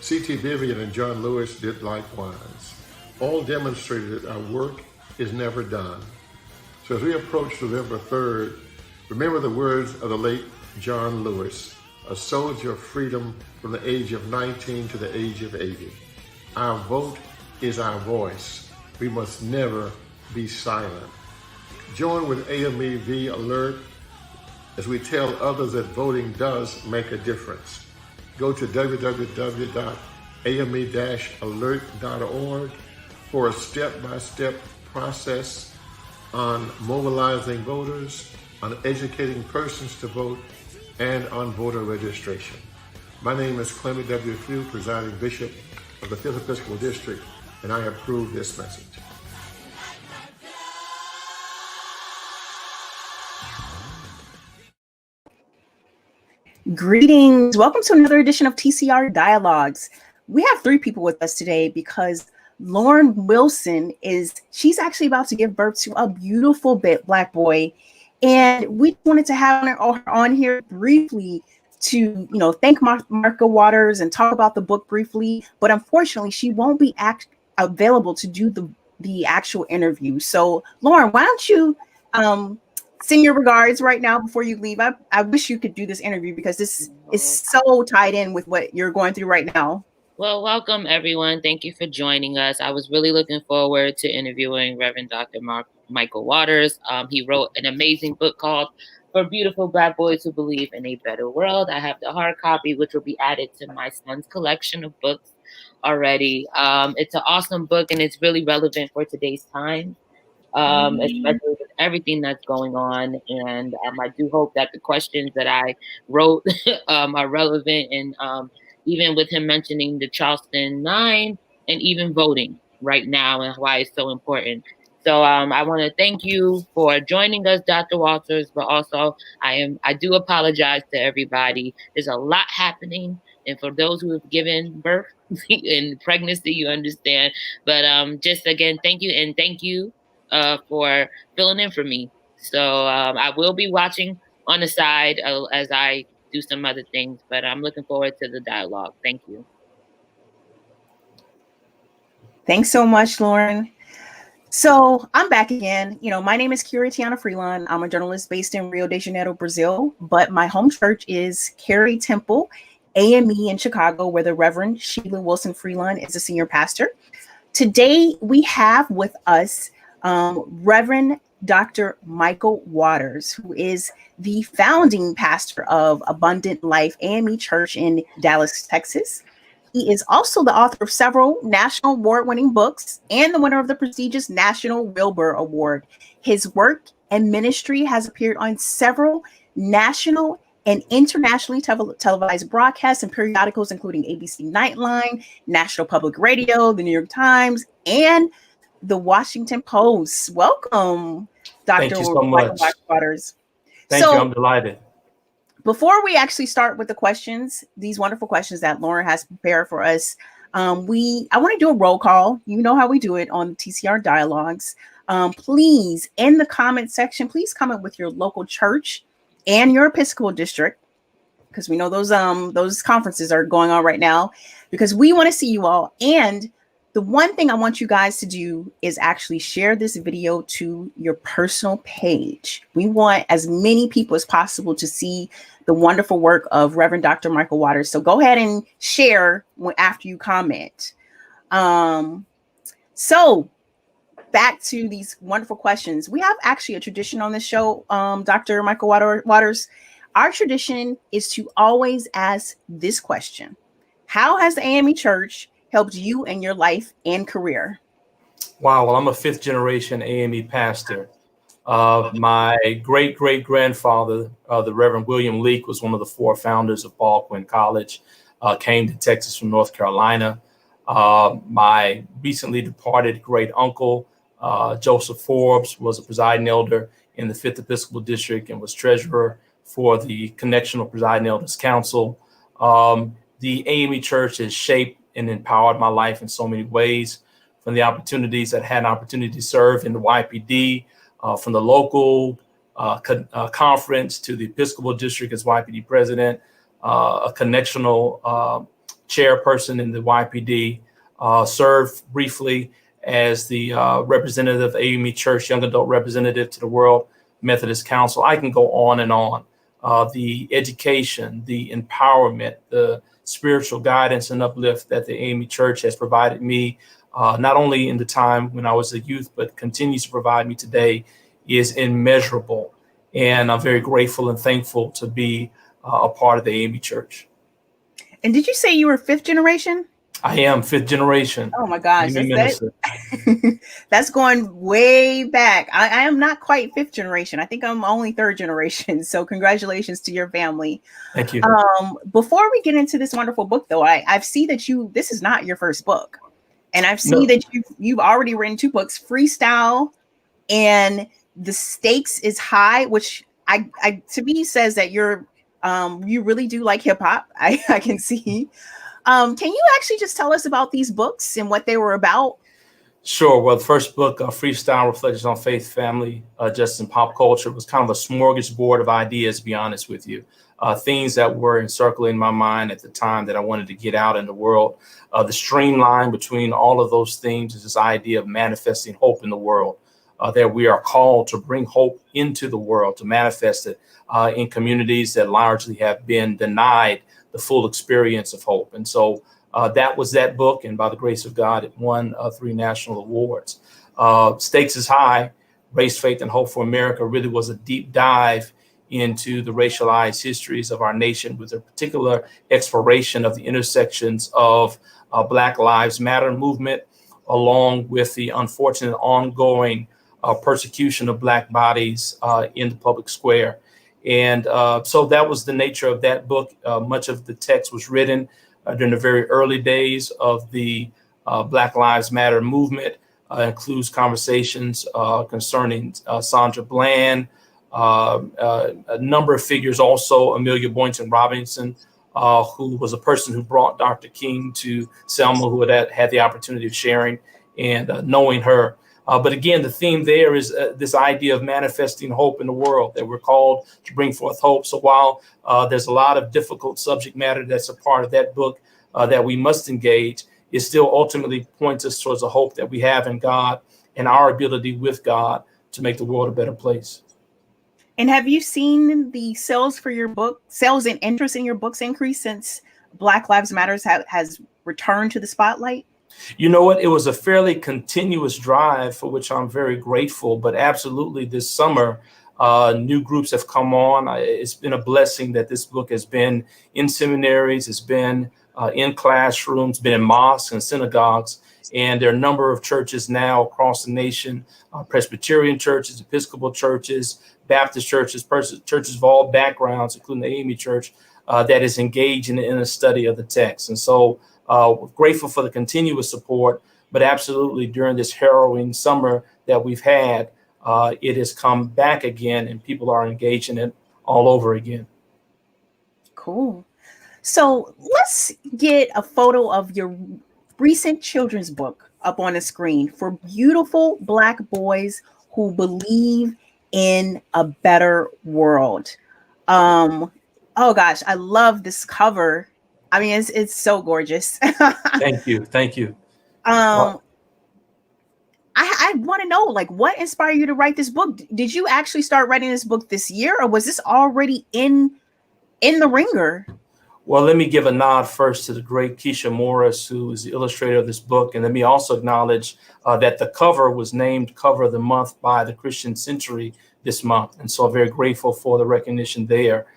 C.T. Vivian and John Lewis did likewise. All demonstrated that our work is never done. So as we approach November 3rd, remember the words of the late John Lewis, a soldier of freedom from the age of 19 to the age of 80. Our vote is our voice. We must never be silent. Join with AMEV Alert as we tell others that voting does make a difference. Go to www.ame-alert.org for a step-by-step process on mobilizing voters, on educating persons to vote, and on voter registration. My name is Clement W. Few, presiding bishop of the 5th Episcopal District, and I approve this message. Greetings. Welcome to another edition of TCR Dialogues. We have 3 people with us today because Lauren Wilson she's actually about to give birth to a beautiful Black boy. And we wanted to have her on here briefly to, thank Marco Waters and talk about the book briefly. But unfortunately, she won't be available to do the actual interview. So Lauren, why don't you send your regards right now before you leave? I wish you could do this interview because this is so tied in with what you're going through right now. Well, welcome everyone. Thank you for joining us. I was really looking forward to interviewing Reverend Dr. Michael Waters. He wrote an amazing book called For Beautiful Black Boys Who Believe in a Better World. I have the hard copy, which will be added to my son's collection of books already. It's an awesome book and it's really relevant for today's time. Especially with everything that's going on. And I do hope that the questions that I wrote are relevant. And even with him mentioning the Charleston 9 and even voting right now and why it's so important. So I want to thank you for joining us, Dr. Walters, but also I do apologize to everybody. There's a lot happening. And for those who have given birth in pregnancy, you understand. But just again, thank you. And thank you for filling in for me. So I will be watching on the side as I do some other things, but I'm looking forward to the dialogue. Thank you. Thanks so much, Lauren. So I'm back again. My name is Tiana Freeland. I'm a journalist based in Rio de Janeiro, Brazil, but my home church is Carey Temple AME in Chicago, where the Reverend Sheila Wilson Freeland is a senior pastor. Today we have with us Reverend Dr. Michael Waters, who is the founding pastor of Abundant Life AME Church in Dallas, Texas. He is also the author of several national award-winning books and the winner of the prestigious National Wilbur Award. His work and ministry has appeared on several national and internationally televised broadcasts and periodicals, including ABC Nightline, National Public Radio, the New York Times, and the Washington Post. Welcome, Dr. Thank you so much. Waters. Thank you. I'm delighted. Before we actually start with the questions, these wonderful questions that Lauren has prepared for us, I want to do a roll call. You know how we do it on TCR Dialogues. Please, in the comment section, please comment with your local church and your Episcopal district, because we know those conferences are going on right now, because we want to see you all. And the one thing I want you guys to do is actually share this video to your personal page. We want as many people as possible to see the wonderful work of Reverend Dr. Michael Waters. So go ahead and share after you comment. So back to these wonderful questions. We have actually a tradition on this show, Dr. Michael Waters. Our tradition is to always ask this question: how has the AME Church helped you in your life and career? Wow. Well, I'm a 5th generation AME pastor. My great-great-grandfather, the Reverend William Leake, was one of the 4 founders of Baldwin College, came to Texas from North Carolina. My recently departed great uncle, Joseph Forbes, was a presiding elder in the 5th Episcopal District and was treasurer for the Connectional Presiding Elders Council. The AME Church has shaped and empowered my life in so many ways, from the opportunities that had an opportunity to serve in the YPD, from the local conference to the Episcopal District as YPD president, a connectional chairperson in the YPD, served briefly as the representative of AME Church, young adult representative to the World Methodist Council. I can go on and on. The education, the empowerment, the spiritual guidance and uplift that the AME Church has provided me, not only in the time when I was a youth, but continues to provide me today, is immeasurable. And I'm very grateful and thankful to be a part of the AME Church. And did you say you were fifth generation? I am fifth generation. Oh my gosh, that's going way back. I am not quite fifth generation. I think I'm only third generation. So congratulations to your family. Thank you. Before we get into this wonderful book, though, I've seen that this is not your first book, and I've seen that you've already written 2 books, Freestyle and The Stakes is High, which I to me says that you really do like hip hop. I can see. Can you actually just tell us about these books and what they were about? Sure. Well, the first book, Freestyle Reflections on Faith, Family, Justice, and Pop Culture, was kind of a smorgasbord of ideas, to be honest with you. Things that were encircling my mind at the time that I wanted to get out in the world. The streamline between all of those themes is this idea of manifesting hope in the world, that we are called to bring hope into the world, to manifest it in communities that largely have been denied the full experience of hope. And so that was that book. And by the grace of God, it won 3 national awards. Stakes is High, Race, Faith, and Hope for America really was a deep dive into the racialized histories of our nation, with a particular exploration of the intersections of Black Lives Matter movement, along with the unfortunate ongoing persecution of Black bodies in the public square. And so that was the nature of that book. Much of the text was written during the very early days of the Black Lives Matter movement. Includes conversations concerning Sandra Bland, a number of figures, also Amelia Boynton Robinson, who was a person who brought Dr. King to Selma, who had the opportunity of sharing and knowing her. But again, the theme there is this idea of manifesting hope in the world, that we're called to bring forth hope. So while there's a lot of difficult subject matter that's a part of that book that we must engage, it still ultimately points us towards a hope that we have in God and our ability with God to make the world a better place. And have you seen the sales for your book, sales and interest in your books increase since Black Lives Matter has returned to the spotlight? You know what? It was a fairly continuous drive, for which I'm very grateful. But absolutely, this summer, new groups have come on. It's been a blessing that this book has been in seminaries, it's been in classrooms, been in mosques and synagogues. And there are a number of churches now across the nation, Presbyterian churches, Episcopal churches, Baptist churches, churches of all backgrounds, including the AME Church, that is engaged in a study of the text. And so we're grateful for the continuous support, but absolutely during this harrowing summer that we've had, it has come back again and people are engaged in it all over again. Cool. So let's get a photo of your recent children's book up on the screen for beautiful Black boys who believe in a better world. Oh gosh, I love this cover. I mean, it's so gorgeous. Thank you. I want to know, like, what inspired you to write this book? Did you actually start writing this book this year, or was this already in the ringer? Well, let me give a nod first to the great Keisha Morris, who is the illustrator of this book. And let me also acknowledge that the cover was named Cover of the Month by the Christian Century this month. And so I'm very grateful for the recognition there.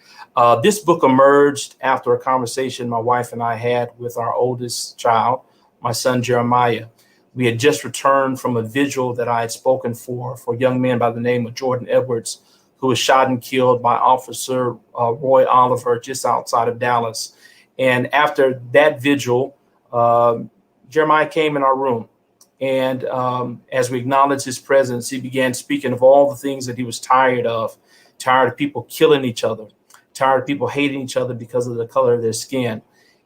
This book emerged after a conversation my wife and I had with our oldest child, my son, Jeremiah. We had just returned from a vigil that I had spoken for a young man by the name of Jordan Edwards, who was shot and killed by Officer Roy Oliver just outside of Dallas. And after that vigil, Jeremiah came in our room. And as we acknowledged his presence, he began speaking of all the things that he was tired of people killing each other, tired of people hating each other because of the color of their skin.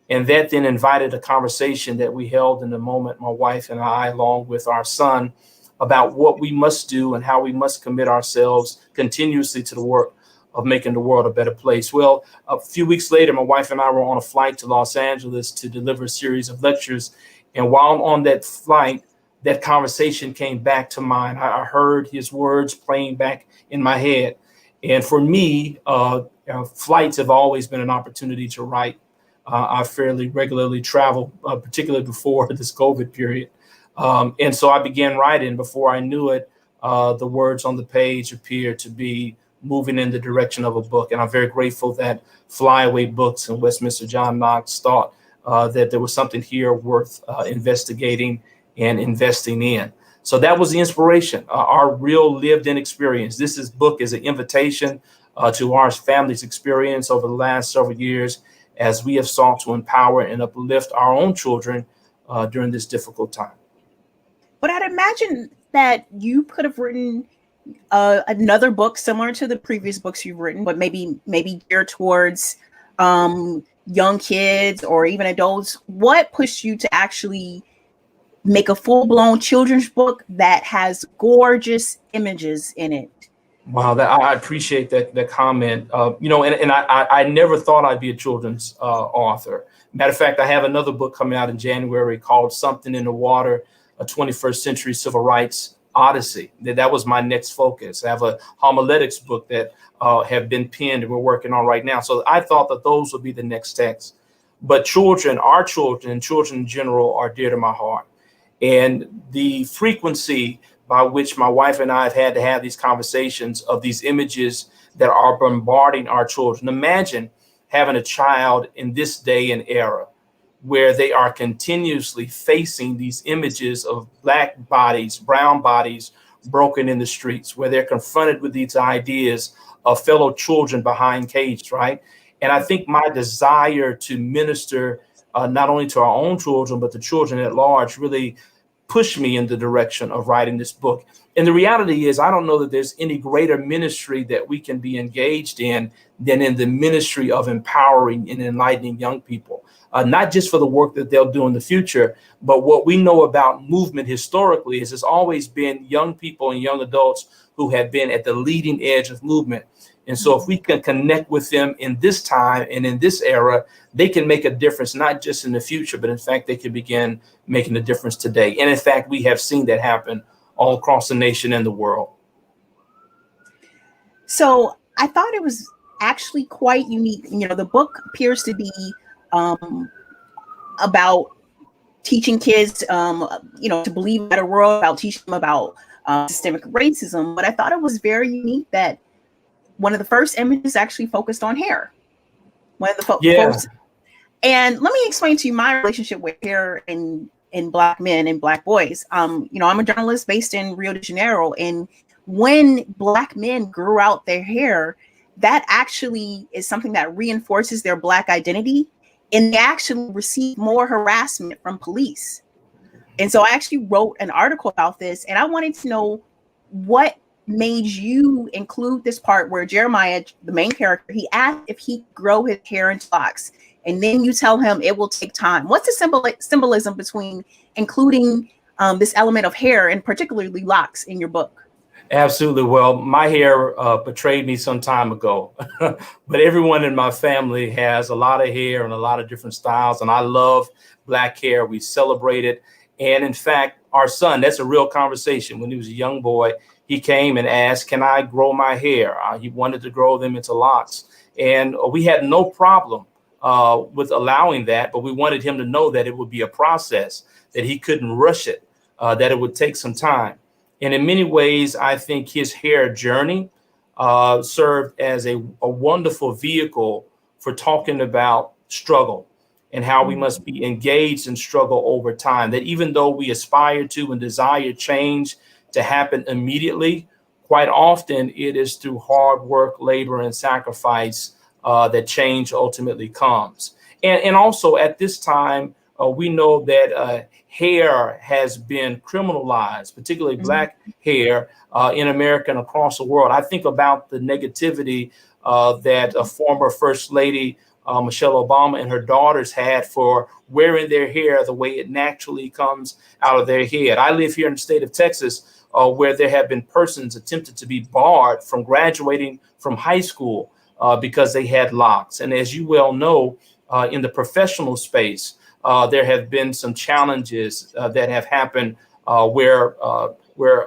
And that then invited a conversation that we held in the moment, my wife and I, along with our son, about what we must do and how we must commit ourselves continuously to the work of making the world a better place. Well, a few weeks later, my wife and I were on a flight to Los Angeles to deliver a series of lectures. And while on that flight, that conversation came back to mind. I heard his words playing back in my head. And for me, flights have always been an opportunity to write. I fairly regularly travel, particularly before this COVID period. And so I began writing. Before I knew it, the words on the page appeared to be moving in the direction of a book. And I'm very grateful that Flyaway Books and Westminster John Knox thought that there was something here worth investigating and investing in. So that was the inspiration, our real lived-in experience. This book is an invitation to our family's experience over the last several years as we have sought to empower and uplift our own children during this difficult time. But I'd imagine that you could have written another book similar to the previous books you've written, but maybe geared towards young kids or even adults. What pushed you to actually make a full-blown children's book that has gorgeous images in it? Wow, I appreciate that comment. I never thought I'd be a children's author. Matter of fact, I have another book coming out in January called Something in the Water, a 21st Century Civil Rights Odyssey. That was my next focus. I have a homiletics book that have been penned and we're working on right now. So I thought that those would be the next texts. But our children in general are dear to my heart. And the frequency by which my wife and I have had to have these conversations of these images that are bombarding our children. Imagine having a child in this day and era where they are continuously facing these images of Black bodies, brown bodies broken in the streets, where they're confronted with these ideas of fellow children behind cages, right? And I think my desire to minister not only to our own children, but the children at large really pushed me in the direction of writing this book. And the reality is, I don't know that there's any greater ministry that we can be engaged in than in the ministry of empowering and enlightening young people, not just for the work that they'll do in the future, but what we know about movement historically is it's always been young people and young adults who have been at the leading edge of movement. And so if we can connect with them in this time and in this era, they can make a difference, not just in the future, but in fact, they can begin making a difference today. And in fact, we have seen that happen all across the nation and the world. So I thought it was actually quite unique. You know, the book appears to be about teaching kids, to believe in a better world, about teaching them about systemic racism. But I thought it was very unique that one of the first images actually focused on hair. One of the folks. And let me explain to you my relationship with hair in Black men and Black boys. I'm a journalist based in Rio de Janeiro. And when Black men grew out their hair, that actually is something that reinforces their Black identity. And they actually receive more harassment from police. And so I actually wrote an article about this. And I wanted to know what made you include this part where Jeremiah, the main character, he asked if he could grow his hair into locks. And then you tell him it will take time. What's the symbolism between including this element of hair and particularly locks in your book? Absolutely. Well, my hair betrayed me some time ago, but everyone in my family has a lot of hair and a lot of different styles. And I love Black hair. We celebrate it. And in fact, our son, that's a real conversation. When he was a young boy, he came and asked, can I grow my hair? He wanted to grow them into locks. And we had no problem with allowing that, but we wanted him to know that it would be a process, that he couldn't rush it, that it would take some time. And in many ways, I think his hair journey served as a wonderful vehicle for talking about struggle and how we must be engaged in struggle over time, that even though we aspire to and desire change to happen immediately, quite often it is through hard work, labor, and sacrifice that change ultimately comes. And also at this time, we know that hair has been criminalized, particularly Black hair in America and across the world. I think about the negativity that a former First Lady Michelle Obama and her daughters had for wearing their hair the way it naturally comes out of their head. I live here in the state of Texas, where there have been persons attempted to be barred from graduating from high school because they had locks. And as you well know, in the professional space, there have been some challenges that have happened where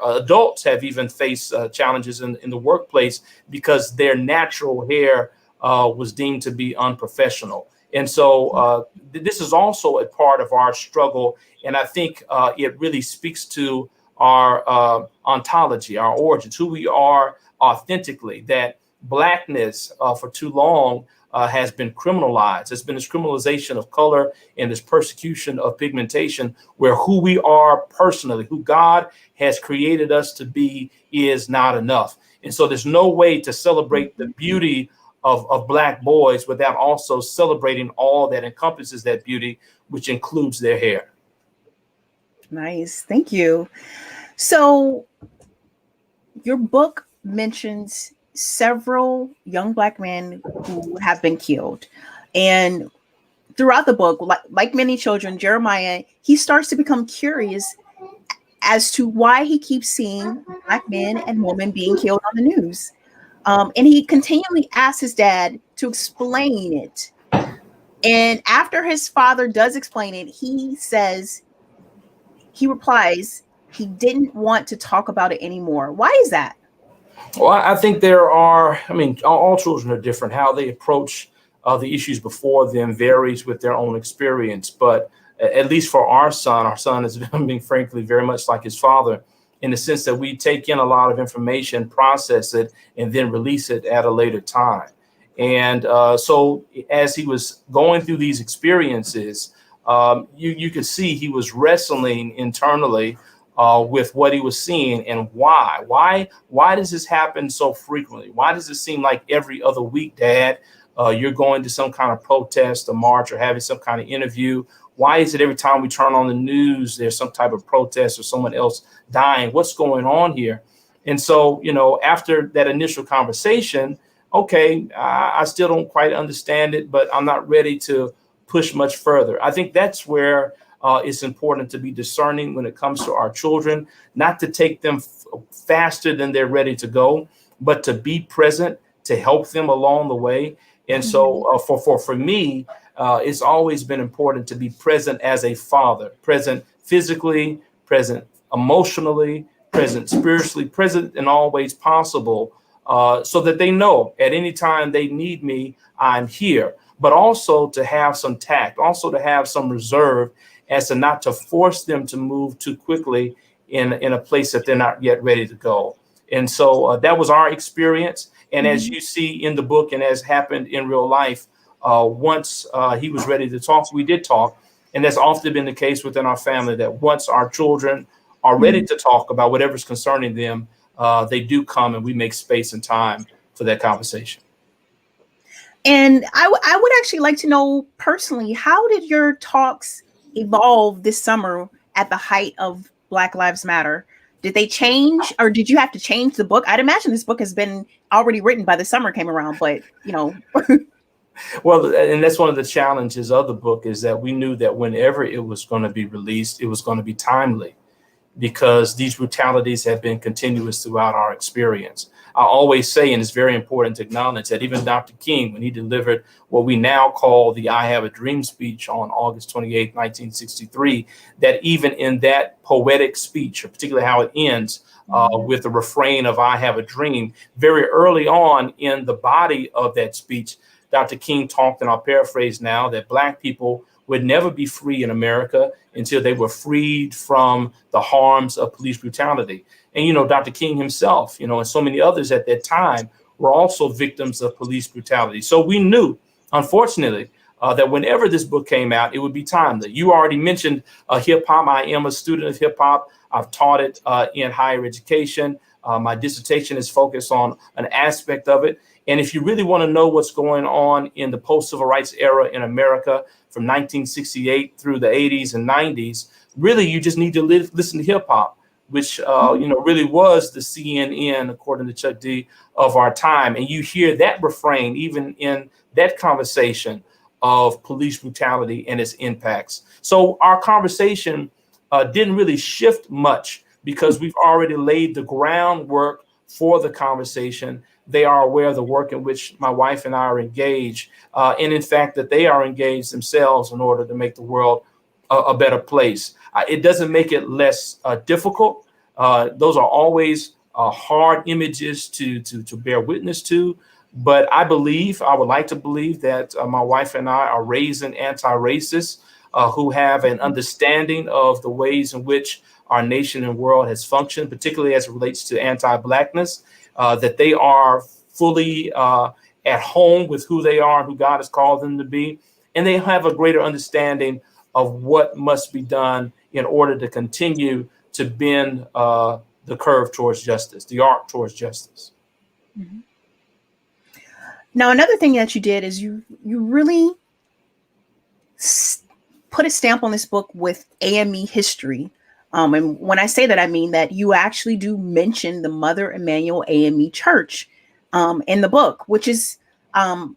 adults have even faced challenges in the workplace because their natural hair was deemed to be unprofessional. And so this is also a part of our struggle. And I think it really speaks to our ontology, our origins, who we are authentically, that Blackness for too long has been criminalized. There's been this criminalization of color and this persecution of pigmentation, where who we are personally, who God has created us to be, is not enough. And so there's no way to celebrate the beauty of Black boys without also celebrating all that encompasses that beauty, which includes their hair. Nice. Thank you. So your book mentions several young Black men who have been killed. And throughout the book, like many children, Jeremiah, he starts to become curious as to why he keeps seeing Black men and women being killed on the news. And he continually asks his dad to explain it. And after his father does explain it, he replies, he didn't want to talk about it anymore. Why is that? Well, I think all children are different. How they approach the issues before them varies with their own experience. But at least for our son is being frankly very much like his father, in the sense that we take in a lot of information, process it, and then release it at a later time. And so as he was going through these experiences, you could see he was wrestling internally with what he was seeing and why. Why does this happen so frequently? Why does it seem like every other week, Dad, you're going to some kind of protest or march or having some kind of interview? Why is it every time we turn on the news, there's some type of protest or someone else dying? What's going on here? And so, after that initial conversation, okay, I still don't quite understand it, but I'm not ready to push much further. I think that's where it's important to be discerning when it comes to our children, not to take them faster than they're ready to go, but to be present, to help them along the way. And so for me, it's always been important to be present as a father, present physically, present emotionally, present spiritually, present in all ways possible, so that they know at any time they need me, I'm here. But also to have some tact, also to have some reserve, as to not to force them to move too quickly in a place that they're not yet ready to go. And so that was our experience. And as you see in the book, and as happened in real life, once he was ready to talk, we did talk. And that's often been the case within our family, that once our children are ready to talk about whatever's concerning them, they do come and we make space and time for that conversation. And I would actually like to know personally, how did your talks evolve this summer at the height of Black Lives Matter? Did they change, or did you have to change the book? I'd imagine this book has been already written by the summer came around, but Well, and that's one of the challenges of the book, is that we knew that whenever it was going to be released, it was going to be timely, because these brutalities have been continuous throughout our experience. I always say, and it's very important to acknowledge, that even Dr. King, when he delivered what we now call the I Have a Dream speech on August 28, 1963, that even in that poetic speech, or particularly how it ends with the refrain of I have a dream, very early on in the body of that speech, Dr. King talked, and I'll paraphrase now, that Black people would never be free in America until they were freed from the harms of police brutality. And, Dr. King himself, and so many others at that time were also victims of police brutality. So we knew, unfortunately, that whenever this book came out, it would be timely. You already mentioned hip hop. I am a student of hip hop. I've taught it in higher education. My dissertation is focused on an aspect of it. And if you really want to know what's going on in the post-civil rights era in America from 1968 through the 80s and 90s, really, you just need to listen to hip hop. which really was the CNN, according to Chuck D, of our time. And you hear that refrain even in that conversation of police brutality and its impacts. So our conversation didn't really shift much because we've already laid the groundwork for the conversation. They are aware of the work in which my wife and I are engaged, and in fact that they are engaged themselves in order to make the world a better place. It doesn't make it less difficult. Those are always hard images to bear witness to. But I would like to believe that my wife and I are raising anti-racists who have an understanding of the ways in which our nation and world has functioned, particularly as it relates to anti-Blackness, that they are fully at home with who they are and who God has called them to be. And they have a greater understanding of what must be done in order to continue to bend the curve towards justice, the arc towards justice. Mm-hmm. Now, another thing that you did is you really put a stamp on this book with AME history. And when I say that, I mean that you actually do mention the Mother Emmanuel AME Church in the book, which is, a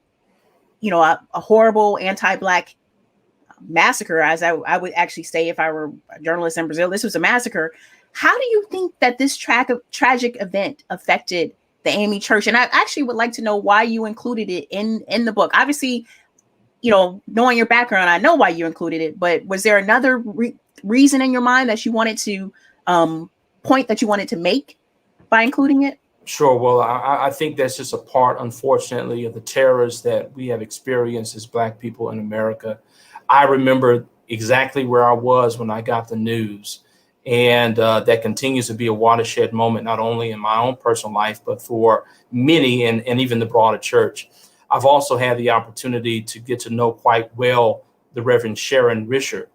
horrible anti-Black massacre, as I would actually say if I were a journalist in Brazil. This was a massacre. How do you think that this tragic event affected the AME Church? And I actually would like to know why you included it in the book. Obviously, knowing your background, I know why you included it, but was there another reason in your mind that you wanted to point that you wanted to make by including it? Sure. Well, I think that's just a part, unfortunately, of the terrors that we have experienced as Black people in America. I remember exactly where I was when I got the news. And that continues to be a watershed moment, not only in my own personal life, but for many and even the broader church. I've also had the opportunity to get to know quite well the Reverend Sharon Risher,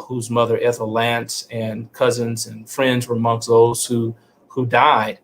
whose mother, Ethel Lance, and cousins and friends were amongst those who died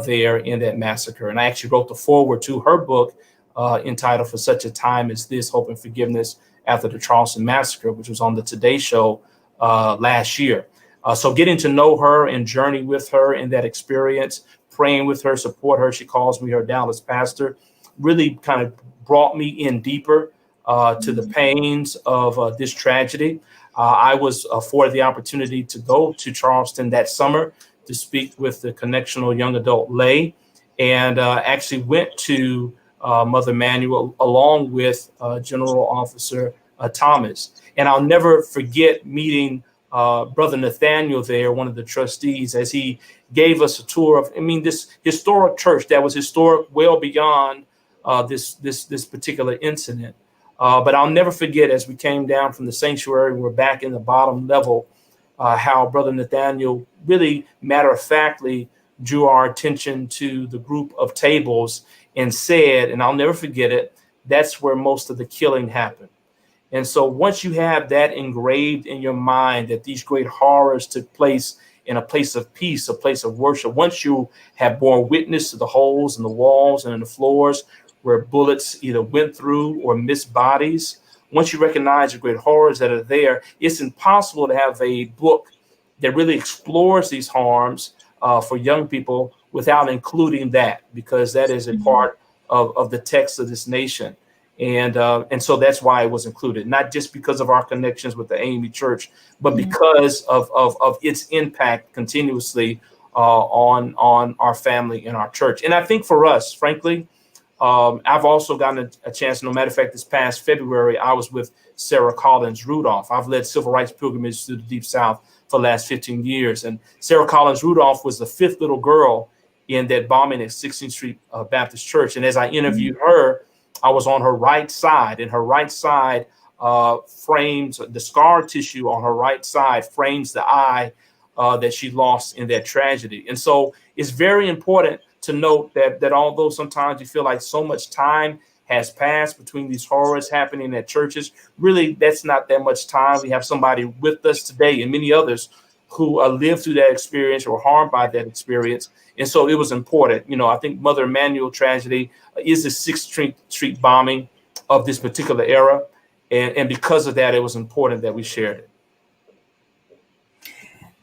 there in that massacre. And I actually wrote the foreword to her book entitled For Such a Time as This, Hope and Forgiveness After the Charleston Massacre, which was on the Today Show last year. So getting to know her and journey with her in that experience, praying with her, support her, she calls me her Dallas pastor, really kind of brought me in deeper to the pains of this tragedy. I was afforded the opportunity to go to Charleston that summer to speak with the Connectional Young Adult Lay, and actually went to Mother Emmanuel along with General Officer Thomas. And I'll never forget meeting Brother Nathaniel there, one of the trustees, as he gave us a tour of, this historic church that was historic well beyond this particular incident. But I'll never forget, as we came down from the sanctuary, we're back in the bottom level, how Brother Nathaniel really matter-of-factly drew our attention to the group of tables and said, and I'll never forget it, that's where most of the killing happened. And so once you have that engraved in your mind that these great horrors took place in a place of peace, a place of worship, once you have borne witness to the holes in the walls and in the floors where bullets either went through or missed bodies, once you recognize the great horrors that are there, it's impossible to have a book that really explores these harms for young people without including that, because that is a part of the text of this nation. And so that's why it was included, not just because of our connections with the AME Church, but because of its impact continuously on our family and our church. And I think for us, frankly, I've also gotten a chance, no matter of fact, this past February, I was with Sarah Collins Rudolph. I've led civil rights pilgrimages through the Deep South for the last 15 years. And Sarah Collins Rudolph was the fifth little girl in that bombing at 16th Street Baptist Church. And as I interviewed her, I was on her right side, and her right side frames the scar tissue on her right side frames the eye that she lost in that tragedy. And so it's very important to note that although sometimes you feel like so much time has passed between these horrors happening at churches, really that's not that much time. We have somebody with us today and many others who lived through that experience or were harmed by that experience. And so it was important. I think Mother Emmanuel tragedy is the 6th Street bombing of this particular era. And because of that, it was important that we shared it.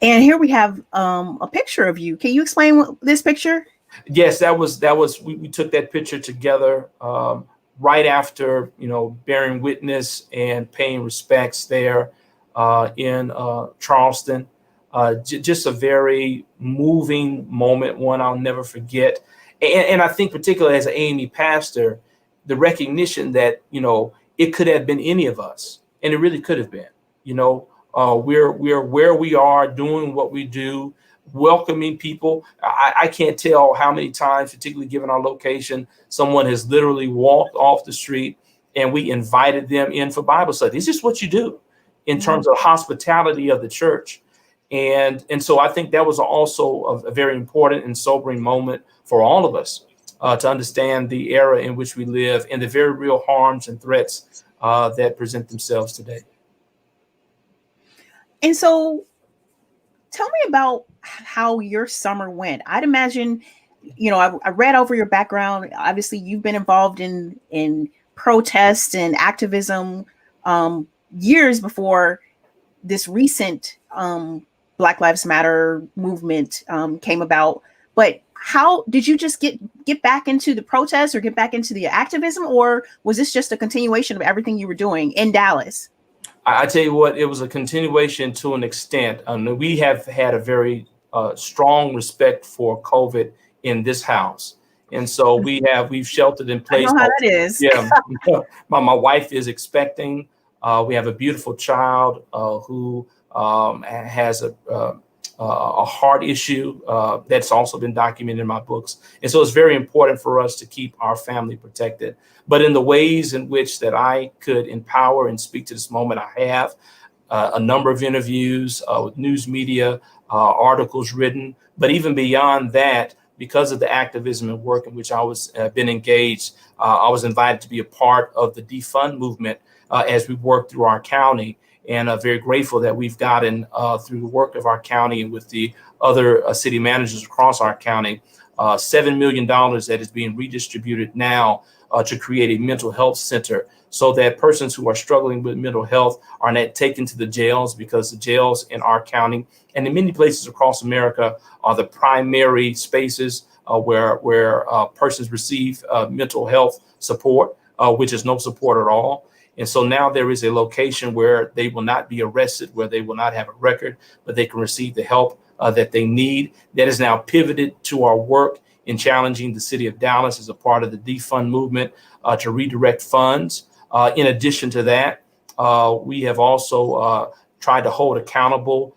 And here we have a picture of you. Can you explain this picture? Yes, we took that picture together right after, bearing witness and paying respects there in Charleston. Just a very moving moment, one I'll never forget. And I think particularly as an AME pastor, the recognition that, it could have been any of us, and it really could have been. We're where we are, doing what we do, welcoming people. I can't tell how many times, particularly given our location, someone has literally walked off the street and we invited them in for Bible study. It's just what you do in terms of hospitality of the church. And so I think that was also a very important and sobering moment for all of us to understand the era in which we live and the very real harms and threats that present themselves today. And so tell me about how your summer went. I'd imagine, I read over your background. Obviously, you've been involved in protests and activism years before this recent Black Lives Matter movement came about. But how did you just get back into the protests or get back into the activism, or was this just a continuation of everything you were doing in Dallas? I tell you what, it was a continuation to an extent. We have had a very strong respect for COVID in this house. And so we've sheltered in place. I know how that is. Yeah. My wife is expecting. We have a beautiful child who has a heart issue that's also been documented in my books. And so it's very important for us to keep our family protected. But in the ways in which that I could empower and speak to this moment, I have a number of interviews with news media, articles written. But even beyond that, because of the activism and work in which I was been engaged, I was invited to be a part of the defund movement as we work through our county. And very grateful that we've gotten through the work of our county and with the other city managers across our county, $7 million that is being redistributed now to create a mental health center so that persons who are struggling with mental health are not taken to the jails, because the jails in our county and in many places across America are the primary spaces where persons receive mental health support, which is no support at all. And so now there is a location where they will not be arrested, where they will not have a record, but they can receive the help that they need. That is now pivoted to our work in challenging the city of Dallas as a part of the defund movement to redirect funds. In addition to that, we have also tried to hold accountable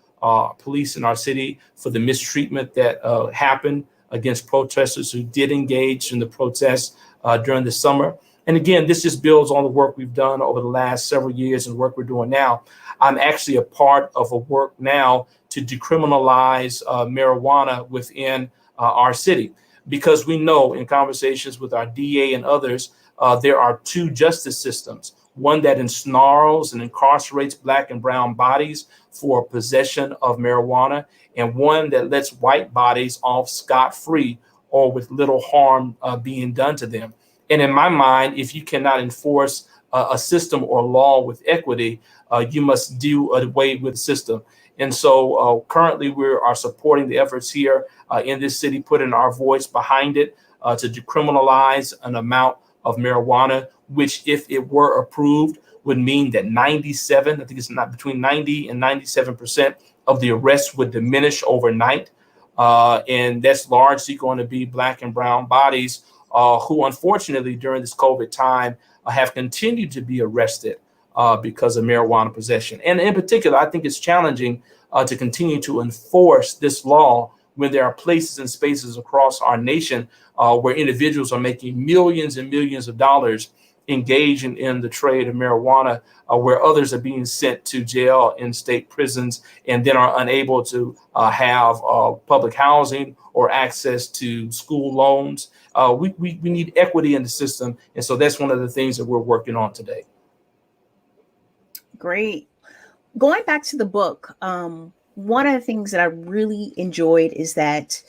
police in our city for the mistreatment that happened against protesters who did engage in the protests during the summer. And again, this just builds on the work we've done over the last several years and the work we're doing now. I'm actually a part of a work now to decriminalize marijuana within our city, because we know in conversations with our DA and others, there are two justice systems, one that ensnarls and incarcerates Black and brown bodies for possession of marijuana, and one that lets white bodies off scot-free or with little harm being done to them. And in my mind, if you cannot enforce a system or law with equity, you must do away with the system. And so currently we are supporting the efforts here in this city, putting our voice behind it to decriminalize an amount of marijuana, which if it were approved would mean that between 90 and 97% of the arrests would diminish overnight. And that's largely going to be Black and brown bodies who unfortunately during this COVID time have continued to be arrested because of marijuana possession. And in particular, I think it's challenging to continue to enforce this law when there are places and spaces across our nation where individuals are making millions and millions of dollars engaging in the trade of marijuana, where others are being sent to jail in state prisons and then are unable to have public housing or access to school loans. We need equity in the system. And so that's one of the things that we're working on today. Great. Going back to the book, one of the things that I really enjoyed is that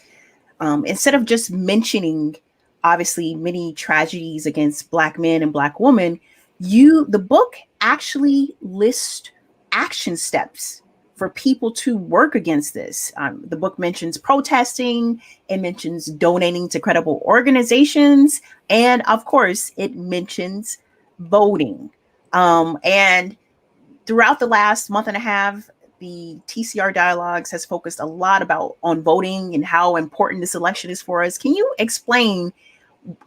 instead of just mentioning, obviously, many tragedies against Black men and Black women, the book actually lists action steps for people to work against this. The book mentions protesting, it mentions donating to credible organizations, and of course, it mentions voting. And throughout the last month and a half, the TCR Dialogues has focused a lot on voting and how important this election is for us. Can you explain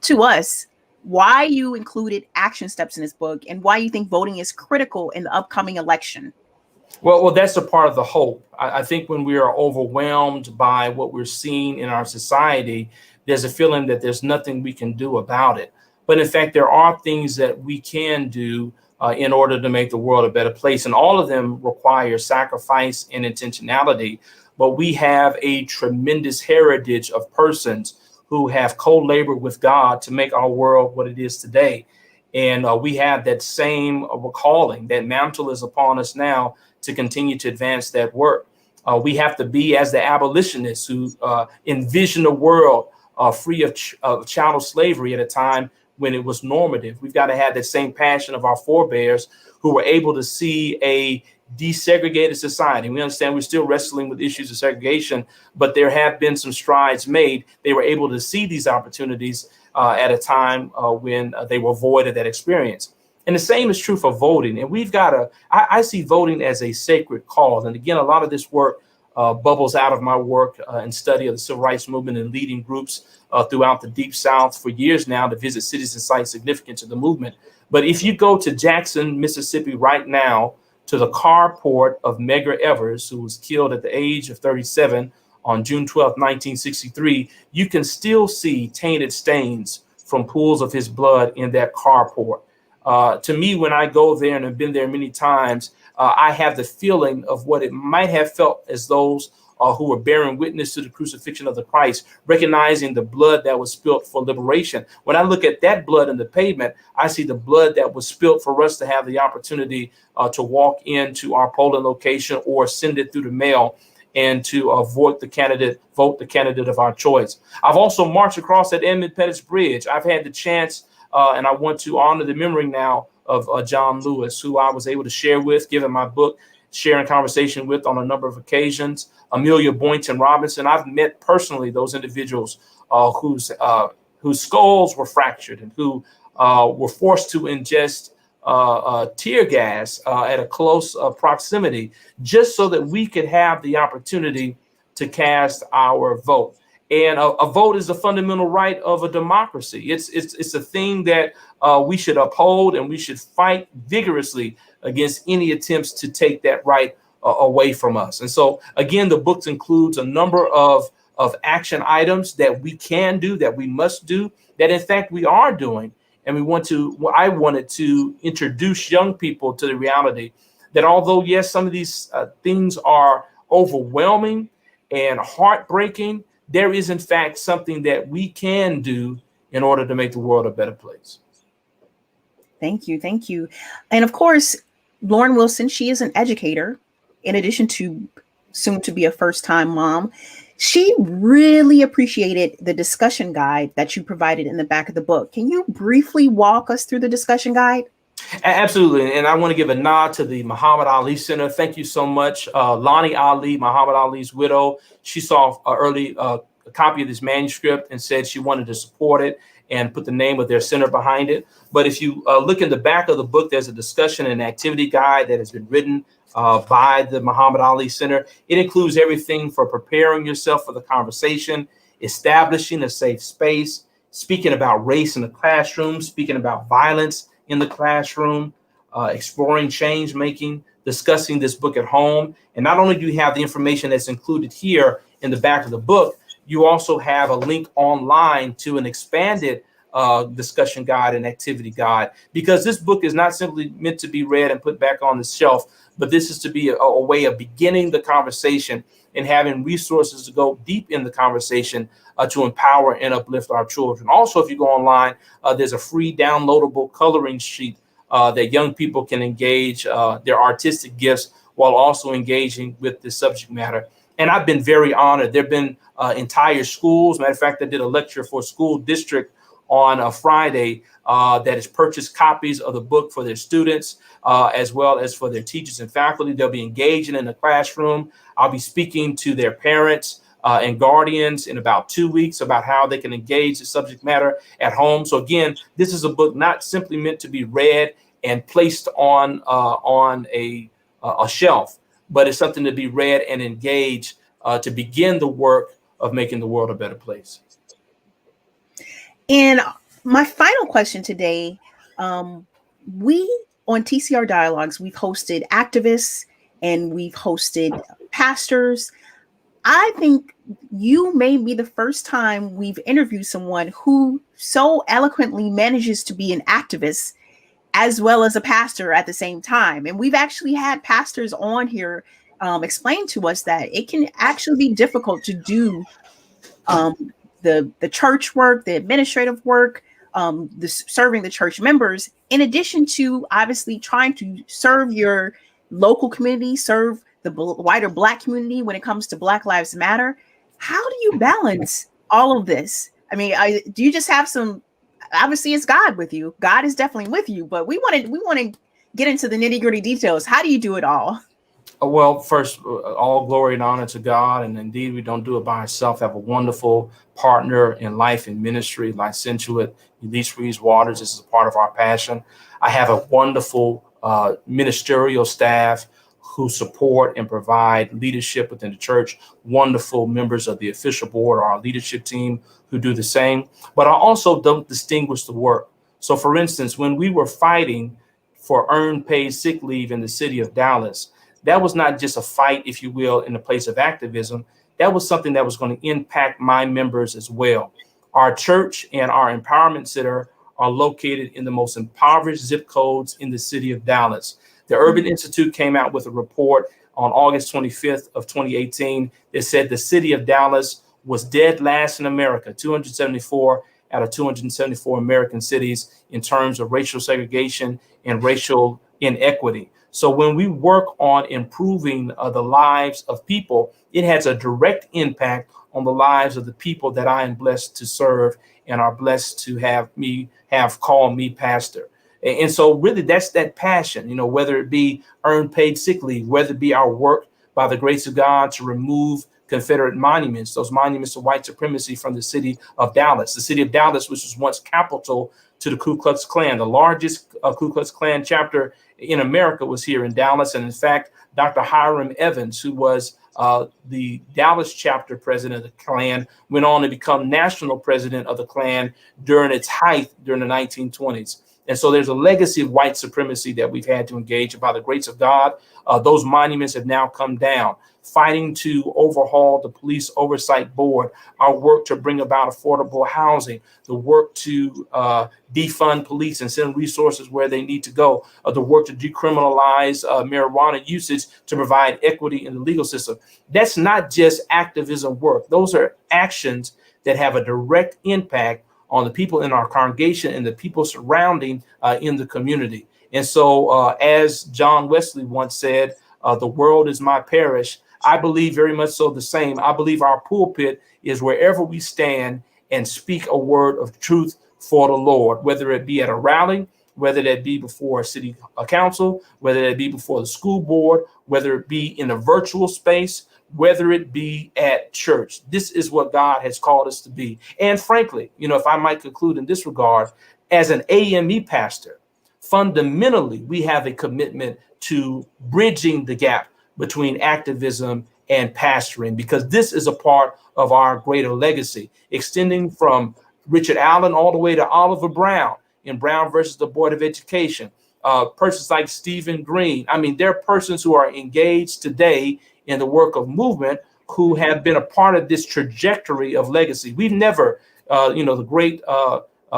to us why you included action steps in this book and why you think voting is critical in the upcoming election? Well, that's a part of the hope. I think when we are overwhelmed by what we're seeing in our society, there's a feeling that there's nothing we can do about it. But in fact, there are things that we can do in order to make the world a better place. And all of them require sacrifice and intentionality. But we have a tremendous heritage of persons who have co-labored with God to make our world what it is today. And we have that same calling. That mantle is upon us now to continue to advance that work. We have to be, as the abolitionists who envision a world free of chattel slavery at a time when it was normative. We've got to have that same passion of our forebears who were able to see a desegregated society. We understand we're still wrestling with issues of segregation, but there have been some strides made. They were able to see these opportunities at a time when they were void of that experience. And the same is true for voting. And we've got to, I see voting as a sacred cause. And again, a lot of this work bubbles out of my work and study of the civil rights movement and leading groups throughout the Deep South for years now to visit cities and sites significant to the movement. But if you go to Jackson, Mississippi right now, to the carport of Medgar Evers, who was killed at the age of 37 on June 12, 1963, you can still see tainted stains from pools of his blood in that carport. To me, when I go there and have been there many times, I have the feeling of what it might have felt as those who were bearing witness to the crucifixion of the Christ, recognizing the blood that was spilt for liberation. When I look at that blood in the pavement, I see the blood that was spilt for us to have the opportunity to walk into our polling location or send it through the mail and to vote the candidate of our choice. I've also marched across that Edmund Pettus Bridge. I've had the chance, and I want to honor the memory now of John Lewis, who I was able to share with, given my book, sharing conversation with on a number of occasions. Amelia Boynton Robinson. I've met personally those individuals whose skulls were fractured and who were forced to ingest tear gas at a close proximity, just so that we could have the opportunity to cast our vote. And a vote is a fundamental right of a democracy. It's a thing that we should uphold, and we should fight vigorously against any attempts to take that right away from us. And so, again, the book includes a number of action items that we can do, that we must do, that in fact we are doing. And I wanted to introduce young people to the reality that although, yes, some of these things are overwhelming and heartbreaking, there is in fact something that we can do in order to make the world a better place. Thank you. Thank you. And of course, Lauren Wilson, she is an educator, in addition to soon to be a first-time mom. She really appreciated the discussion guide that you provided in the back of the book. Can you briefly walk us through the discussion guide? Absolutely. And I want to give a nod to the Muhammad Ali Center. Thank you so much. Lonnie Ali, Muhammad Ali's widow, she saw an early copy of this manuscript and said she wanted to support it and put the name of their center behind it. But if you look in the back of the book, there's a discussion and activity guide that has been written by the Muhammad Ali Center. It includes everything for preparing yourself for the conversation, establishing a safe space, speaking about race in the classroom, speaking about violence in the classroom, exploring change making, discussing this book at home. And not only do you have the information that's included here in the back of the book, you also have a link online to an expanded discussion guide and activity guide, because this book is not simply meant to be read and put back on the shelf, but this is to be a way of beginning the conversation and having resources to go deep in the conversation to empower and uplift our children. Also, if you go online, there's a free downloadable coloring sheet that young people can engage their artistic gifts while also engaging with the subject matter. And I've been very honored. There have been entire schools. Matter of fact, I did a lecture for a school district on a Friday that has purchased copies of the book for their students, as well as for their teachers and faculty. They'll be engaging in the classroom. I'll be speaking to their parents and guardians in about 2 weeks about how they can engage the subject matter at home. So again, this is a book not simply meant to be read and placed on a shelf, but it's something to be read and engaged to begin the work of making the world a better place. And my final question today, we on TCR Dialogues, we've hosted activists and we've hosted pastors. I think you may be the first time we've interviewed someone who so eloquently manages to be an activist as well as a pastor at the same time. And we've actually had pastors on here explain to us that it can actually be difficult to do the church work, the administrative work, serving the church members, in addition to obviously trying to serve your local community, serve the wider Black community when it comes to Black Lives Matter. How do you balance all of this? I mean, do you just have some, obviously it's God with you. God is definitely with you, but we want to get into the nitty-gritty details. How do you do it all? Well, first, all glory and honor to God. And indeed, we don't do it by ourselves. Have a wonderful partner in life and ministry, licentiate Elise Reeves Waters. This is a part of our passion. I have a wonderful ministerial staff who support and provide leadership within the church. Wonderful members of the official board, our leadership team, who do the same. But I also don't distinguish the work. So, for instance, when we were fighting for earned paid sick leave in the city of Dallas, that was not just a fight, if you will, in the place of activism. That was something that was going to impact my members as well. Our church and our empowerment center are located in the most impoverished zip codes in the city of Dallas. The Urban Institute came out with a report on August 25th of 2018 that said the city of Dallas was dead last in America, 274 out of 274 American cities in terms of racial segregation and racial inequity. So when we work on improving the lives of people, it has a direct impact on the lives of the people that I am blessed to serve and are blessed to have called me pastor. And so really that's that passion, you know, whether it be earned paid sick leave, whether it be our work by the grace of God to remove Confederate monuments, those monuments of white supremacy from the city of Dallas. The city of Dallas, which was once capital to the Ku Klux Klan. The largest Ku Klux Klan chapter in America was here in Dallas. And in fact, Dr. Hiram Evans, who was the Dallas chapter president of the Klan, went on to become national president of the Klan during its height during the 1920s. And so there's a legacy of white supremacy that we've had to engage. By the grace of God, those monuments have now come down. Fighting to overhaul the police oversight board, our work to bring about affordable housing, the work to defund police and send resources where they need to go, the work to decriminalize marijuana usage to provide equity in the legal system. That's not just activism work. Those are actions that have a direct impact on the people in our congregation and the people surrounding in the community. And so as John Wesley once said, the world is my parish. I believe very much so the same. I believe our pulpit is wherever we stand and speak a word of truth for the Lord, whether it be at a rally, whether that be before a city council, whether it be before the school board, whether it be in a virtual space, whether it be at church. This is what God has called us to be. And frankly, you know, if I might conclude in this regard, as an AME pastor, fundamentally, we have a commitment to bridging the gap between activism and pastoring, because this is a part of our greater legacy, extending from Richard Allen all the way to Oliver Brown in Brown versus the Board of Education, persons like Stephen Green. I mean, there are persons who are engaged today in the work of movement who have been a part of this trajectory of legacy. We've never, the great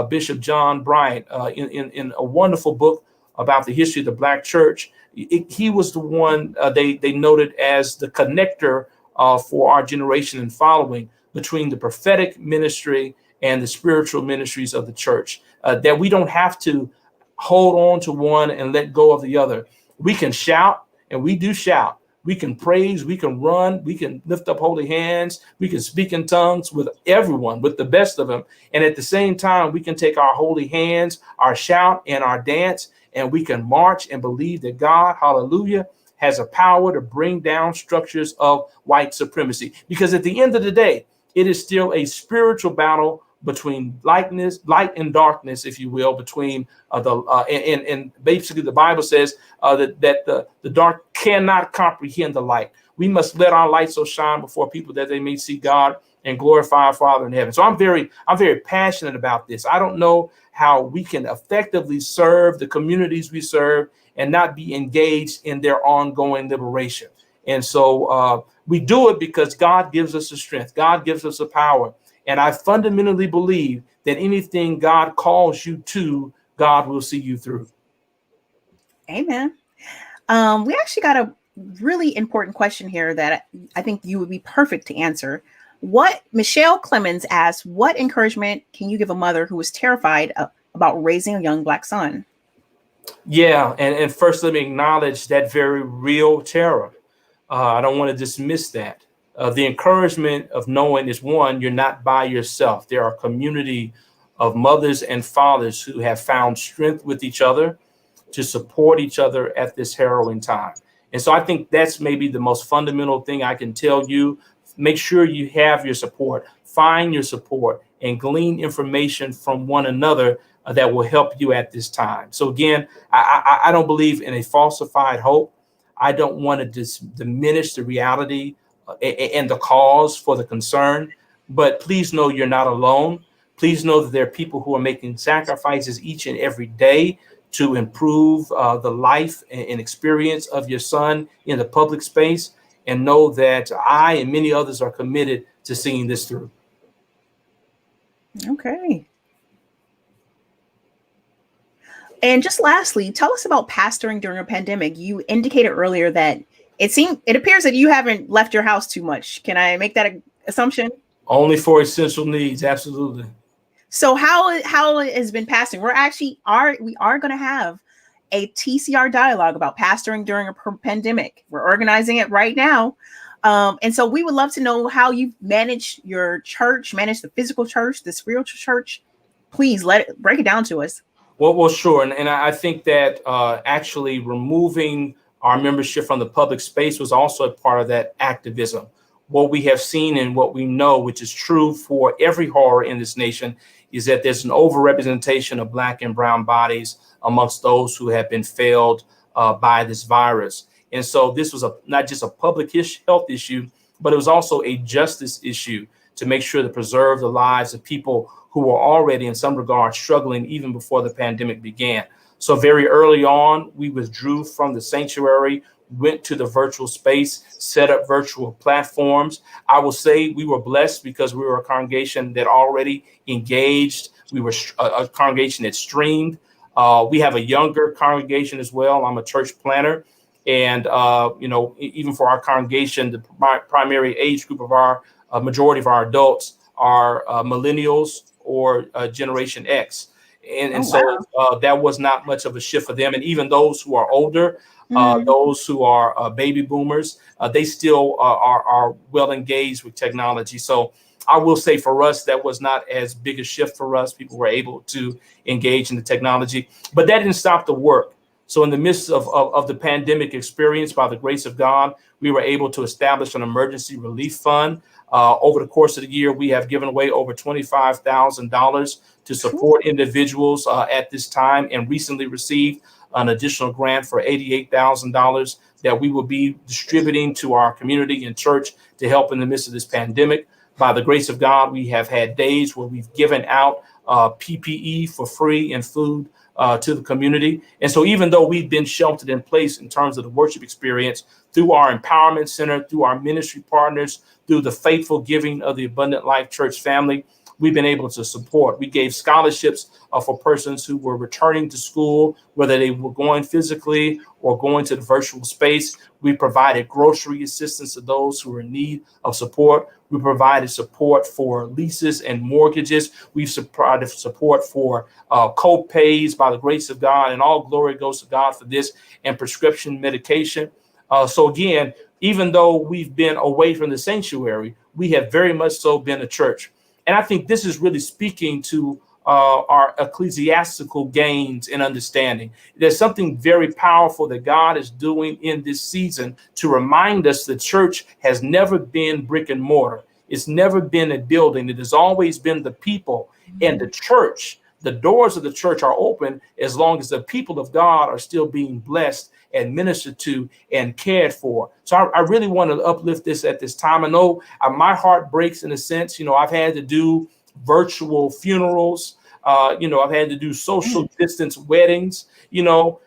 Bishop John Bryant, in a wonderful book about the history of the Black church, he was the one they noted as the connector for our generation and following between the prophetic ministry and the spiritual ministries of the church, that we don't have to hold on to one and let go of the other. We can shout, and we do shout, We can praise, we can run, we can lift up holy hands, we can speak in tongues with everyone, with the best of them. And at the same time, we can take our holy hands, our shout and our dance, and we can march and believe that God, hallelujah, has a power to bring down structures of white supremacy. Because at the end of the day, it is still a spiritual battle between light and darkness, if you will, between and basically the Bible says that the dark cannot comprehend the light. We must let our light so shine before people that they may see God and glorify our Father in heaven. So I'm very passionate about this. I don't know how we can effectively serve the communities we serve and not be engaged in their ongoing liberation. And so we do it because God gives us the strength. God gives us the power. And I fundamentally believe that anything God calls you to, God will see you through. Amen. We actually got a really important question here that I think you would be perfect to answer. Michelle Clemens asks, what encouragement can you give a mother who is terrified about raising a young Black son? Yeah, and first let me acknowledge that very real terror. I don't want to dismiss that. The encouragement of knowing is, one, you're not by yourself. There are a community of mothers and fathers who have found strength with each other to support each other at this harrowing time. And so I think that's maybe the most fundamental thing I can tell you. Make sure you have your support, find your support, and glean information from one another that will help you at this time. So again, I don't believe in a falsified hope. I don't want to diminish the reality and the cause for the concern, but please know you're not alone. Please know that there are people who are making sacrifices each and every day to improve the life and experience of your son in the public space, and know that I and many others are committed to seeing this through. Okay. And just lastly, tell us about pastoring during a pandemic. You indicated earlier that it appears that you haven't left your house too much. Can I make that assumption? Only for essential needs, absolutely. So how has been pastoring? We are going to have a TCR dialogue about pastoring during a pandemic. We're organizing it right now. And so we would love to know how you manage your church, manage the physical church, the spiritual church. Please break it down to us. Well, sure. And I think that actually removing our membership from the public space was also a part of that activism. What we have seen and what we know, which is true for every horror in this nation, is that there's an overrepresentation of Black and brown bodies amongst those who have been failed by this virus. And so this was not just a public health issue, but it was also a justice issue to make sure to preserve the lives of people who were already in some regard struggling even before the pandemic began. So very early on, we withdrew from the sanctuary, went to the virtual space, set up virtual platforms. I will say we were blessed because we were a congregation that already engaged. We were a congregation that streamed. We have a younger congregation as well. I'm a church planner. And, even for our congregation, the primary age group of our majority of our adults are millennials or Generation X. And so that was not much of a shift for them. And even those who are older, those who are baby boomers, they still are well engaged with technology. So I will say for us, that was not as big a shift for us. People were able to engage in the technology, but that didn't stop the work. So in the midst of the pandemic experience, by the grace of God, we were able to establish an emergency relief fund. Over the course of the year, we have given away over $25,000 to support individuals at this time, and recently received an additional grant for $88,000 that we will be distributing to our community and church to help in the midst of this pandemic. By the grace of God, we have had days where we've given out PPE for free and food to the community. And so even though we've been sheltered in place in terms of the worship experience, through our empowerment center, through our ministry partners, through the faithful giving of the Abundant Life Church family, we've been able to support. We gave scholarships for persons who were returning to school, whether they were going physically or going to the virtual space. We provided grocery assistance to those who were in need of support. We provided support for leases and mortgages. We've provided support for co-pays by the grace of God, and all glory goes to God for this, and prescription medication. So again, Even though we've been away from the sanctuary, we have very much so been a church. And I think this is really speaking to our ecclesiastical gains and understanding. There's something very powerful that God is doing in this season to remind us the church has never been brick and mortar. It's never been a building. It has always been the people. And the church, the doors of the church are open as long as the people of God are still being blessed and ministered to and cared for. So I really want to uplift this at this time. I know my heart breaks in a sense. I've had to do virtual funerals. I've had to do social distance weddings.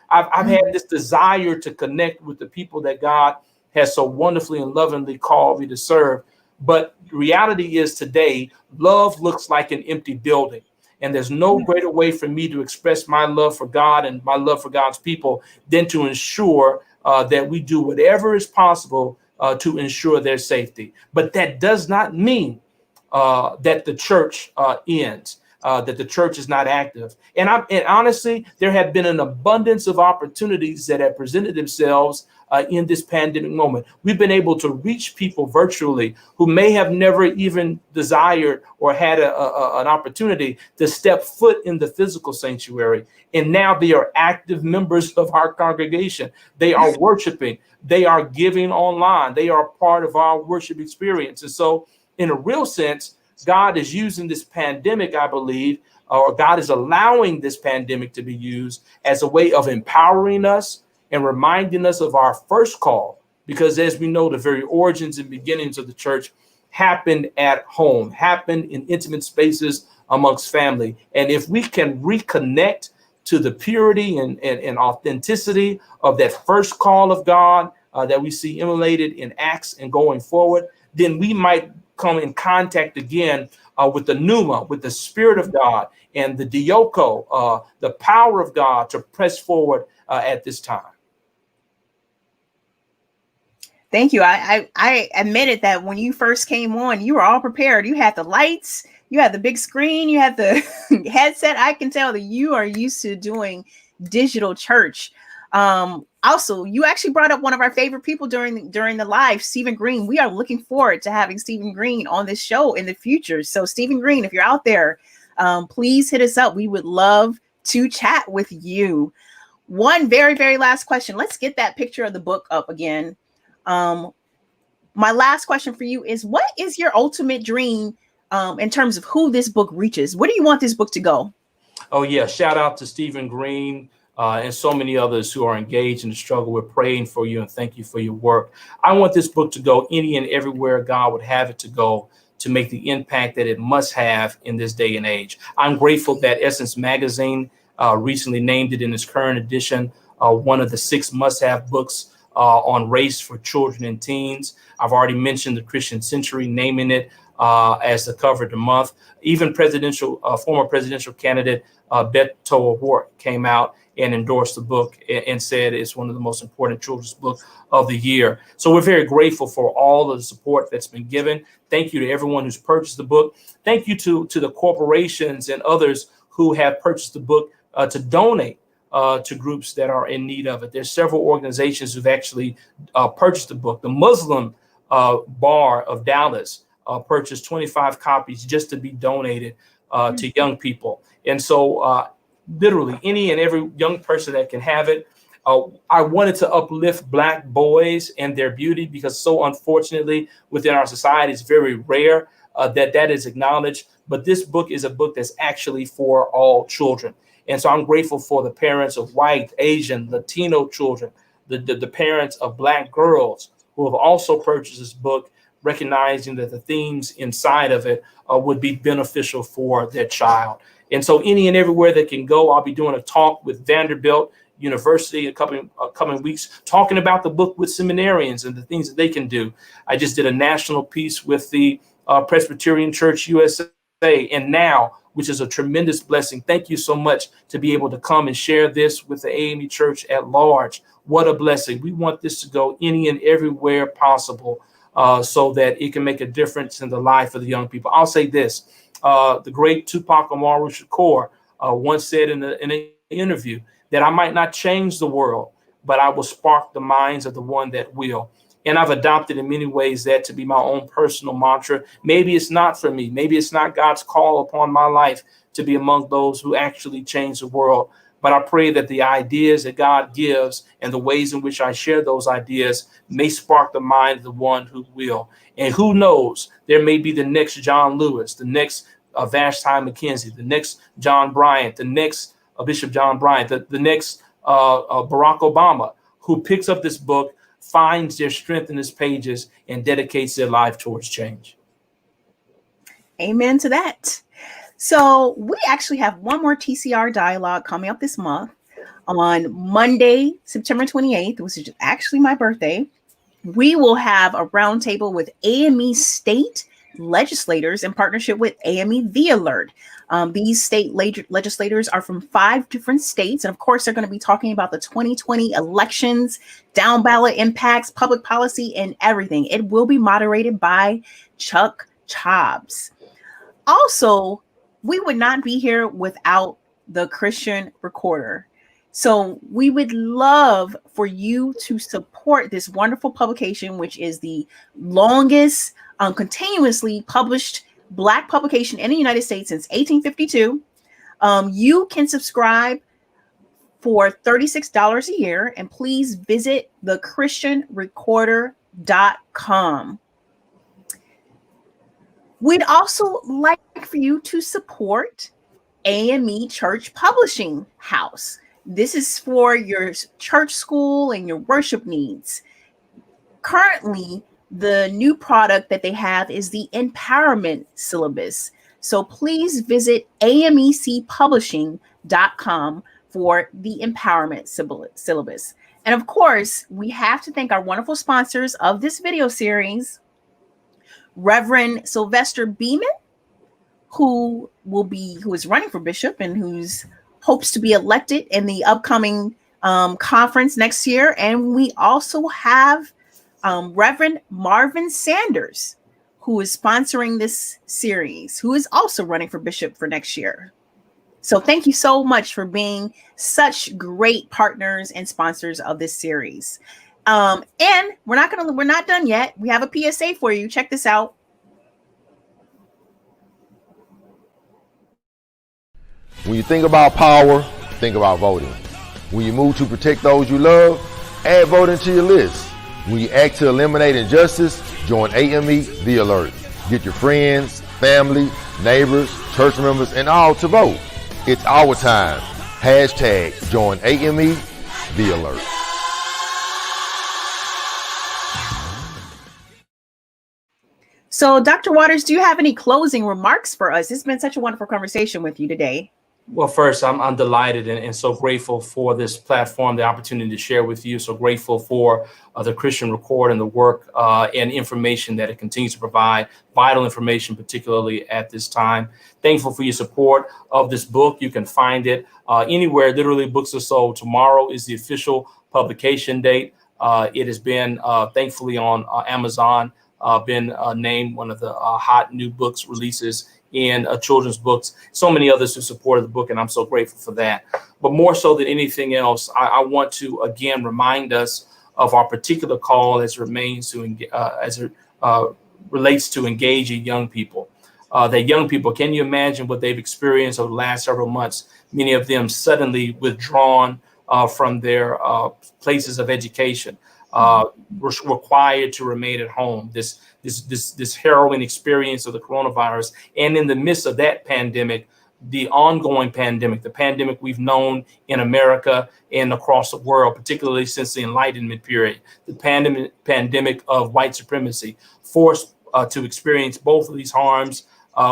I've had this desire to connect with the people that God has so wonderfully and lovingly called me to serve. But the reality is today, love looks like an empty building. And there's no greater way for me to express my love for God and my love for God's people than to ensure that we do whatever is possible to ensure their safety. But that does not mean that the church ends, that the church is not active. And honestly, there have been an abundance of opportunities that have presented themselves in this pandemic moment. We've been able to reach people virtually who may have never even desired or had an opportunity to step foot in the physical sanctuary. And now they are active members of our congregation. They are worshiping. They are giving online. They are part of our worship experience. And so in a real sense, God is using this pandemic, I believe, or God is allowing this pandemic to be used as a way of empowering us and reminding us of our first call. Because as we know, the very origins and beginnings of the church happened at home, happened in intimate spaces amongst family. And if we can reconnect to the purity and authenticity of that first call of God that we see emulated in Acts and going forward, then we might come in contact again with the pneuma, with the Spirit of God and the dioko, the power of God to press forward at this time. Thank you. I admitted that when you first came on, you were all prepared. You had the lights, you had the big screen, you had the headset. I can tell that you are used to doing digital church. Also, you actually brought up one of our favorite people during the live, Stephen Green. We are looking forward to having Stephen Green on this show in the future. So Stephen Green, if you're out there, please hit us up. We would love to chat with you. One very, very last question. Let's get that picture of the book up again. My last question for you is, what is your ultimate dream in terms of who this book reaches? Where do you want this book to go? Oh, yeah. Shout out to Stephen Green and so many others who are engaged in the struggle. We're praying for you and thank you for your work. I want this book to go any and everywhere God would have it to go to make the impact that it must have in this day and age. I'm grateful that Essence Magazine recently named it in its current edition one of the 6 must-have books on race for children and teens. I've already mentioned the Christian Century naming it as the cover of the month. Even former presidential candidate Beto O'Rourke came out and endorsed the book and said it's one of the most important children's books of the year. So we're very grateful for all of the support that's been given. Thank you to everyone who's purchased the book. Thank you to the corporations and others who have purchased the book to donate to groups that are in need of it. There's several organizations who've actually purchased the book. The Muslim Bar of Dallas purchased 25 copies just to be donated to young people. And so literally any and every young person that can have it. I wanted to uplift Black boys and their beauty because so unfortunately within our society, it's very rare that is acknowledged. But this book is a book that's actually for all children. And so I'm grateful for the parents of white, Asian, Latino children, the parents of Black girls who have also purchased this book, recognizing that the themes inside of it would be beneficial for their child. And so any and everywhere they can go, I'll be doing a talk with Vanderbilt University in a coming weeks, talking about the book with seminarians and the things that they can do. I just did a national piece with the Presbyterian Church USA and Now, which is a tremendous blessing. Thank you so much to be able to come and share this with the AME Church at large. What a blessing. We want this to go any and everywhere possible so that it can make a difference in the life of the young people. I'll say this. The great Tupac Amaru Shakur once said in an interview that I might not change the world, but I will spark the minds of the one that will. And I've adopted in many ways that to be my own personal mantra. Maybe it's not for me. Maybe it's not God's call upon my life to be among those who actually change the world. But I pray that the ideas that God gives and the ways in which I share those ideas may spark the mind of the one who will. And who knows, there may be the next John Lewis, the next Vashti McKenzie, the next John Bryant, the next Bishop John Bryant, the next Barack Obama, who picks up this book, finds their strength in its pages, and dedicates their life towards change. Amen to that. So we actually have one more TCR dialogue coming up this month on Monday, September 28th, which is actually my birthday. We will have a roundtable with AME state legislators in partnership with AME The Alert. These state legislators are from 5 different states. And of course, they're going to be talking about the 2020 elections, down ballot impacts, public policy, and everything. It will be moderated by Chuck Chobbs. Also, we would not be here without the Christian Recorder. So we would love for you to support this wonderful publication, which is the longest continuously published Black publication in the United States since 1852. You can subscribe for $36 a year, and please visit thechristianrecorder.com. We'd also like for you to support AME Church Publishing House. This is for your church school and your worship needs. Currently, the new product that they have is the empowerment syllabus. So please visit amecpublishing.com for the empowerment syllabus. And of course, we have to thank our wonderful sponsors of this video series, Reverend Sylvester Beeman, who is running for bishop and who's hopes to be elected in the upcoming conference next year. And we also have Reverend Marvin Sanders, who is sponsoring this series, who is also running for bishop for next year. So thank you so much for being such great partners and sponsors of this series. And we're not done yet. We have a PSA for you. Check this out. When you think about power, think about voting. When you move to protect those you love, add voting to your list. When you act to eliminate injustice, join AME The Alert. Get your friends, family, neighbors, church members, and all to vote. It's our time. Hashtag join AME The Alert. So, Dr. Waters, do you have any closing remarks for us? It's been such a wonderful conversation with you today. Well, first, I'm delighted and so grateful for this platform, the opportunity to share with you. So grateful for the Christian Record and the work and information that it continues to provide, vital information, particularly at this time. Thankful for your support of this book. You can find it anywhere, literally books are sold. Tomorrow is the official publication date. It has been, thankfully, on Amazon, been named one of the hot new books releases in children's books, so many others who supported the book, and I'm so grateful for that. But more so than anything else, I want to again remind us of our particular call as it relates to engaging young people. That young people, can you imagine what they've experienced over the last several months? Many of them suddenly withdrawn from their places of education, required to remain at home. This harrowing experience of the coronavirus, and in the midst of that pandemic, the ongoing pandemic, the pandemic we've known in America and across the world, particularly since the Enlightenment period, the pandemic of white supremacy, forced to experience both of these harms,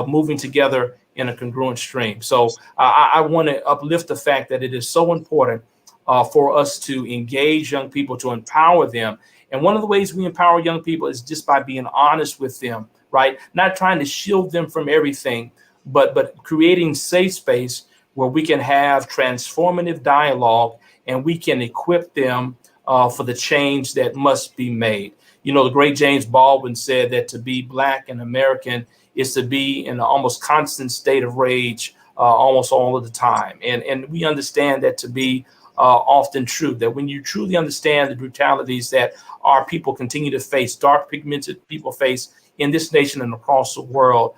moving together in a congruent stream. So I want to uplift the fact that it is so important for us to engage young people, to empower them. And one of the ways we empower young people is just by being honest with them, right? Not trying to shield them from everything, but creating safe space where we can have transformative dialogue and we can equip them for the change that must be made. You know, the great James Baldwin said that to be Black and American is to be in an almost constant state of rage almost all of the time. And we understand that to be often true, that when you truly understand the brutalities that our people continue to face, dark pigmented people face in this nation and across the world,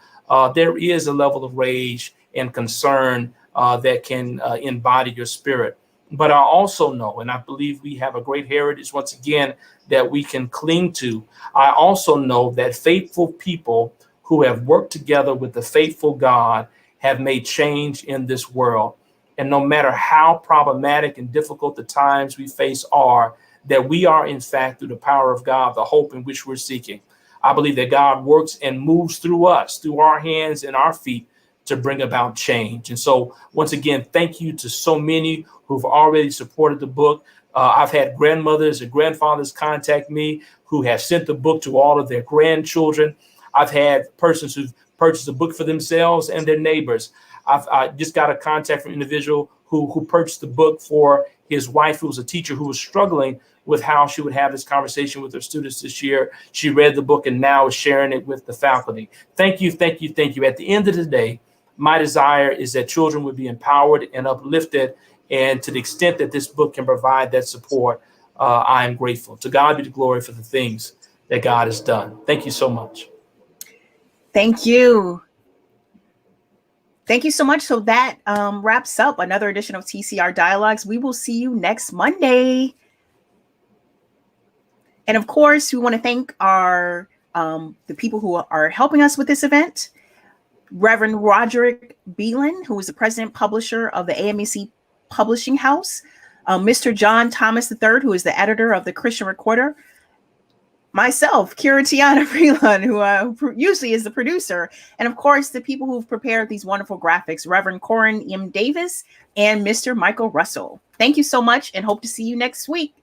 there is a level of rage and concern that can embody your spirit. But I also know, and I believe we have a great heritage, once again, that we can cling to. I also know that faithful people who have worked together with the faithful God have made change in this world. And no matter how problematic and difficult the times we face are, that we are, in fact, through the power of God, the hope in which we're seeking. I believe that God works and moves through us, through our hands and our feet, to bring about change. And so, once again, thank you to so many who've already supported the book. I've had grandmothers and grandfathers contact me who have sent the book to all of their grandchildren. I've had persons who've purchased a book for themselves and their neighbors. I just got a contact from an individual who purchased the book for his wife, who was a teacher who was struggling with how she would have this conversation with her students this year. She read the book and now is sharing it with the faculty. Thank you, thank you, thank you. At the end of the day, my desire is that children would be empowered and uplifted. And to the extent that this book can provide that support, I am grateful. To God be the glory for the things that God has done. Thank you so much. Thank you. Thank you so much. So that wraps up another edition of TCR Dialogues. We will see you next Monday. And of course, we want to thank our the people who are helping us with this event. Reverend Roderick Beelan, who is the president publisher of the AMEC Publishing House. Mr. John Thomas III, who is the editor of the Christian Recorder. Myself, Tiana Freeland, who usually is the producer. And of course, the people who've prepared these wonderful graphics, Reverend Corin M. Davis and Mr. Michael Russell. Thank you so much and hope to see you next week.